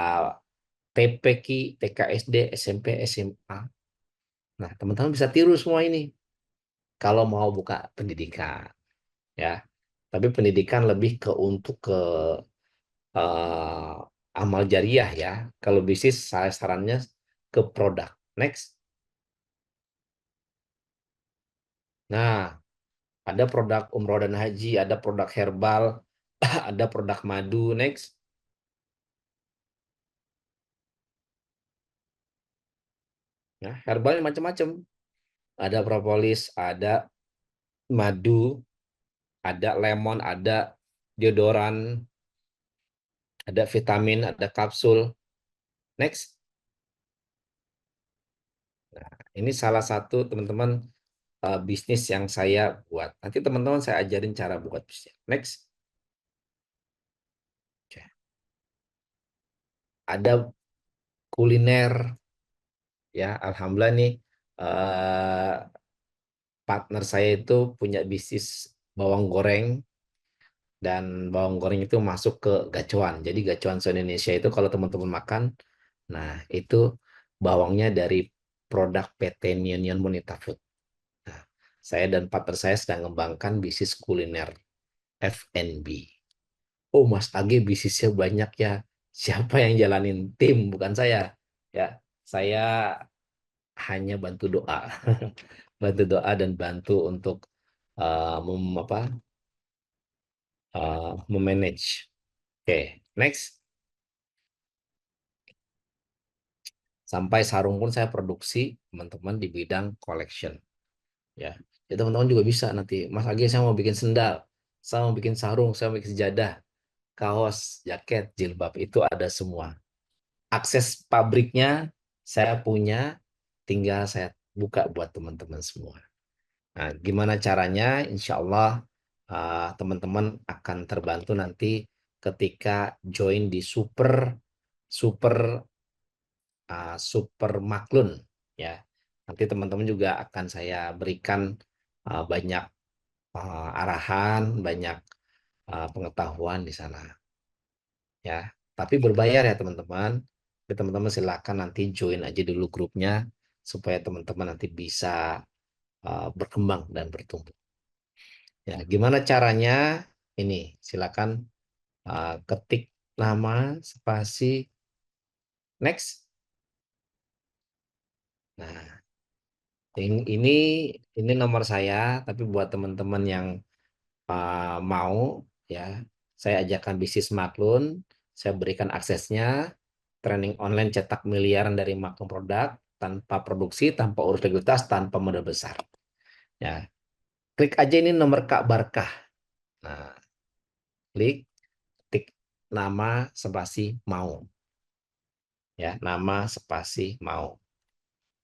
TPQ, TKSD, SMP, SMA. Nah, teman-teman bisa tiru semua ini kalau mau buka pendidikan, ya. Tapi pendidikan lebih ke untuk ke eh, amal jariah ya. Kalau bisnis saya sarannya ke produk. Next. Nah, ada produk umroh dan haji, ada produk herbal, ada produk madu. Next. Nah, herbalnya macam-macam. Ada propolis, ada madu, ada lemon, ada deodoran, ada vitamin, ada kapsul. Next. Nah, ini salah satu teman-teman bisnis yang saya buat. Nanti teman-teman saya ajarin cara buat bisnis. Next. Oke. Ada kuliner ya, alhamdulillah nih eh, partner saya itu punya bisnis bawang goreng, dan bawang goreng itu masuk ke gacuan. Jadi gacuan se-Indonesia itu kalau teman-teman makan, nah itu bawangnya dari produk PT Nion Monita Food. Nah, saya dan partner saya sedang mengembangkan bisnis kuliner F&B. Oh, Mas Age bisnisnya banyak ya. Siapa yang jalanin? Tim, bukan saya. Ya, saya hanya bantu doa. Bantu doa dan bantu untuk memanage. Oke, next. Sampai sarung pun saya produksi, teman-teman, di bidang collection. Ya, jadi teman-teman juga bisa nanti. Mas Age, saya mau bikin sendal, saya mau bikin sarung, saya mau bikin sejadah, kaos, jaket, jilbab, itu ada semua. Akses pabriknya saya punya, tinggal saya buka buat teman-teman semua. Nah, gimana caranya? Insya Allah teman-teman akan terbantu nanti ketika join di super super super maklun ya. Nanti teman-teman juga akan saya berikan banyak arahan, banyak pengetahuan di sana ya. Tapi berbayar ya teman-teman. Jadi teman-teman silakan nanti join aja dulu grupnya supaya teman-teman nanti bisa berkembang dan bertumbuh. Ya, gimana caranya? Ini silakan ketik nama spasi next. Nah, ini ini nomor saya, tapi buat teman-teman yang mau ya, saya ajarkan bisnis maklun, saya berikan aksesnya, training online cetak miliaran dari maklun produk tanpa produksi, tanpa urus likuiditas, tanpa modal besar. Ya, Klik aja ini nomor Kak Barkah. Nah, klik, ketik nama spasi mau. Ya, nama spasi mau.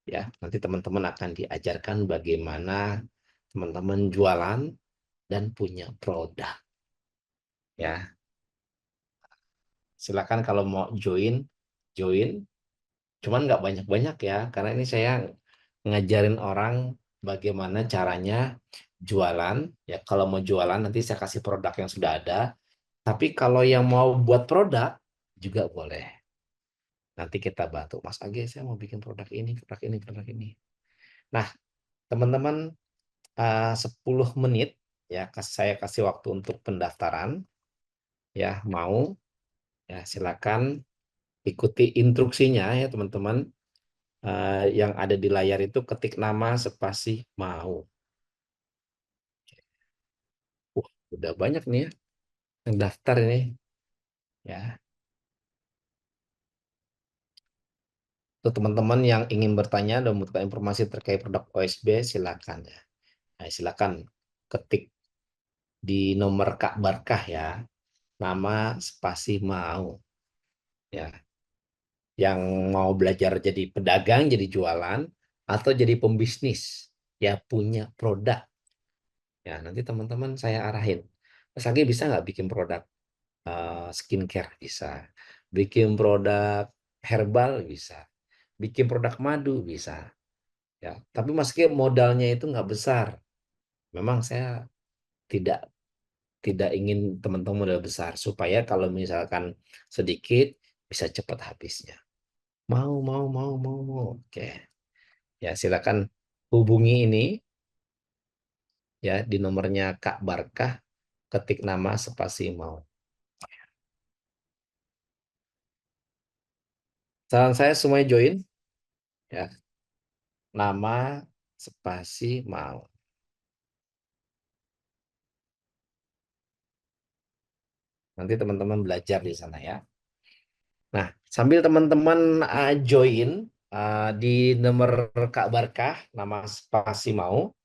Ya, nanti teman-teman akan diajarkan bagaimana teman-teman jualan dan punya produk. Ya, silakan kalau mau join, join. Cuman nggak banyak-banyak ya, karena ini saya ngajarin orang bagaimana caranya jualan. Ya, kalau mau jualan nanti saya kasih produk yang sudah ada. Tapi kalau yang mau buat produk juga boleh. Nanti kita bantu. Mas Age, saya mau bikin produk ini, produk ini, produk ini. Nah, teman-teman 10 menit ya saya kasih waktu untuk pendaftaran. Ya, mau ya silakan ikuti instruksinya ya teman-teman. Yang ada di layar itu ketik nama spasi mau. Udah banyak nih ya yang daftar ini ya. Untuk teman-teman yang ingin bertanya dan membutuhkan informasi terkait produk OSB silakan ya. Nah, silakan ketik di nomor Kak Barkah ya. Nama spasi mau ya. Yang mau belajar jadi pedagang, jadi jualan atau jadi pembisnis ya punya produk. Ya, nanti teman-teman saya arahin. Mas Agi bisa nggak bikin produk skincare bisa, bikin produk herbal bisa, bikin produk madu bisa, ya. Tapi meski modalnya itu nggak besar, memang saya tidak tidak ingin teman-teman modal besar supaya kalau misalkan sedikit bisa cepat habisnya. Mau. Oke, ya silakan hubungi ini ya di nomornya Kak Barkah, ketik nama spasi mau. Saran saya semuanya join ya. Nama spasi mau. Nanti teman-teman belajar di sana ya. Nah, sambil teman-teman join di nomor Kak Barkah, nama spasi mau,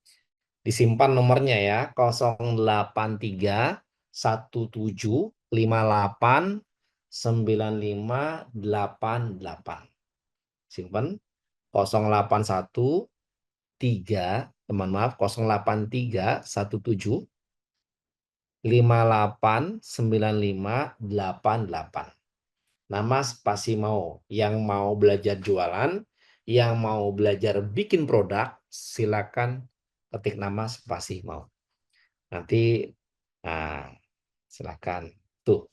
disimpan nomornya ya, 081 58 95 95 88. Simpan 0813, teman maaf, 083 17 58 95 88. Nama spasi mau. Yang mau belajar jualan, yang mau belajar bikin produk, silakan ketik nama spasi mau. Nanti nah, silakan tuh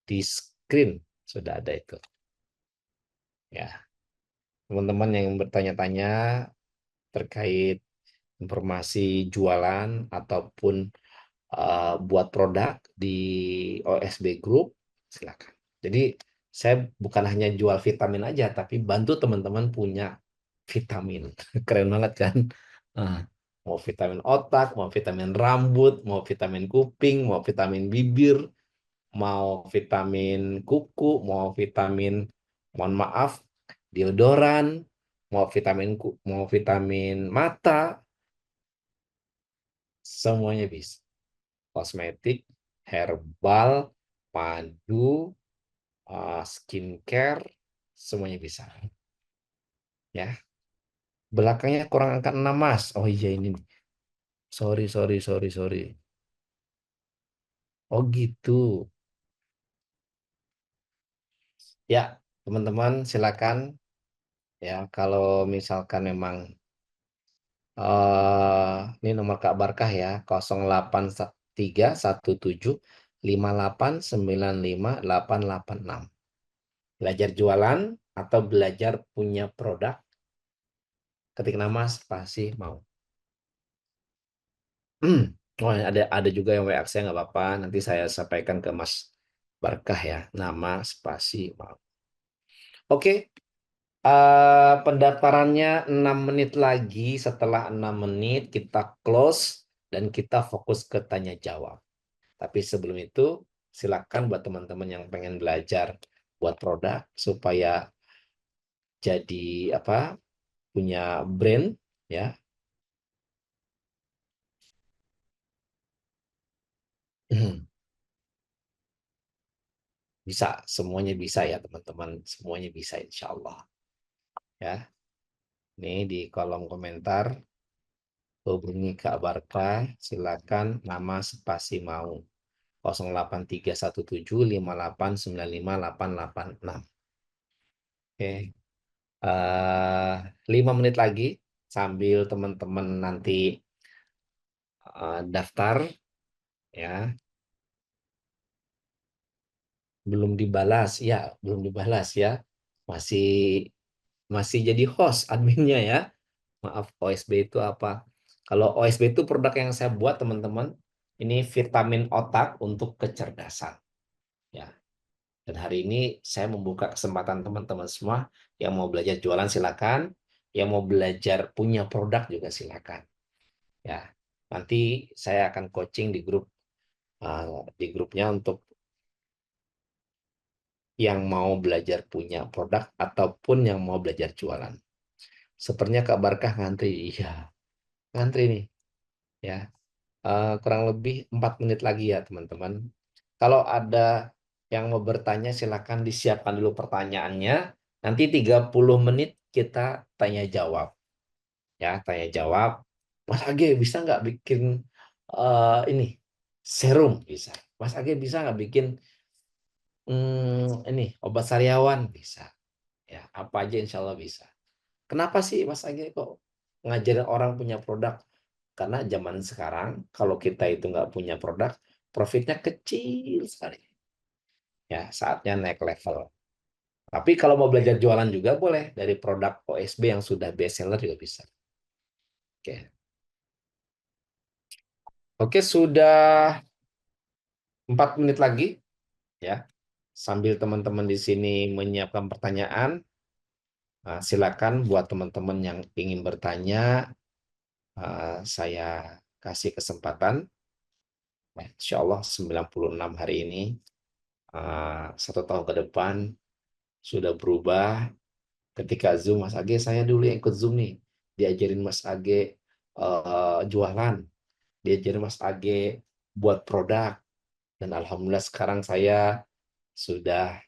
di screen sudah ada itu. Ya, teman-teman yang bertanya-tanya terkait informasi jualan ataupun buat produk di OSB Group, silakan. Jadi saya bukan hanya jual vitamin aja, tapi bantu teman-teman punya vitamin. Keren banget kan? Nah, mau vitamin otak, mau vitamin rambut, mau vitamin kuping, mau vitamin bibir, mau vitamin kuku, mau vitamin, mohon maaf, deodoran, mau vitamin mata, semuanya bisa. Kosmetik, herbal, madu, skincare, semuanya bisa. Ya, belakangnya kurang angka 6 Mas. Oh iya ini. Sorry. Oh gitu. Ya, teman-teman silakan ya kalau misalkan memang ini nomor Kak Barkah ya, 083 17 58 95 886. Belajar jualan atau belajar punya produk, ketik nama spasi mau. Oh, ada juga yang WA saya nggak apa-apa. Nanti saya sampaikan ke Mas Barkah ya. Nama spasi mau. Oke, pendaftarannya 6 menit lagi. Setelah 6 menit kita close dan kita fokus ke tanya jawab. Tapi sebelum itu silakan buat teman-teman yang pengen belajar buat produk supaya jadi apa? Punya brand ya. Bisa, semuanya bisa ya teman-teman, semuanya bisa insya Allah. Ya, ini di kolom komentar hubungi Kak Barka, silakan nama spasi mau 083175895886. Oke, 5 menit lagi sambil teman-teman nanti daftar ya. Belum dibalas ya, belum dibalas ya. Masih masih jadi host adminnya ya. Maaf, OSB itu apa? Kalau OSB itu produk yang saya buat teman-teman, ini vitamin otak untuk kecerdasan. Ya. Dan hari ini saya membuka kesempatan teman-teman semua yang mau belajar jualan silakan, yang mau belajar punya produk juga silakan. Ya. Nanti saya akan coaching di grupnya untuk yang mau belajar punya produk ataupun yang mau belajar jualan. Sepertinya Kak Barkah ngantri. Iya, ngantri nih. Ya, kurang lebih 4 menit lagi ya teman-teman. Kalau ada yang mau bertanya silakan disiapkan dulu pertanyaannya. Nanti 30 menit kita tanya jawab. Ya, tanya jawab. Mas Age bisa nggak bikin ini serum? Bisa. Mas Age bisa nggak bikin ini obat sariawan? Bisa. Ya, apa aja insya Allah bisa. Kenapa sih Mas Age kok ngajarin orang punya produk? Karena zaman sekarang kalau kita itu nggak punya produk, profitnya kecil sekali. Ya, saatnya naik level. Tapi kalau mau belajar jualan juga boleh dari produk OSB yang sudah best seller juga bisa. Oke. Oke, sudah 4 menit lagi ya. Sambil teman-teman di sini menyiapkan pertanyaan, silakan buat teman-teman yang ingin bertanya, saya kasih kesempatan. Insya Allah 96 hari ini, 1 tahun ke depan sudah berubah. Ketika Zoom, Mas Age, saya dulu yang ikut Zoom nih. Diajarin Mas Age jualan, diajarin Mas Age buat produk. Dan Alhamdulillah sekarang saya sudah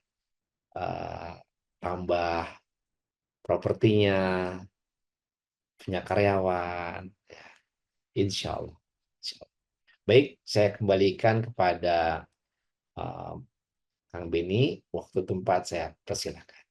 tambah propertinya, punya karyawan. Ya, insya Allah. Insya Allah. Baik, saya kembalikan kepada Kang Beni. Waktu tempat saya persilakan.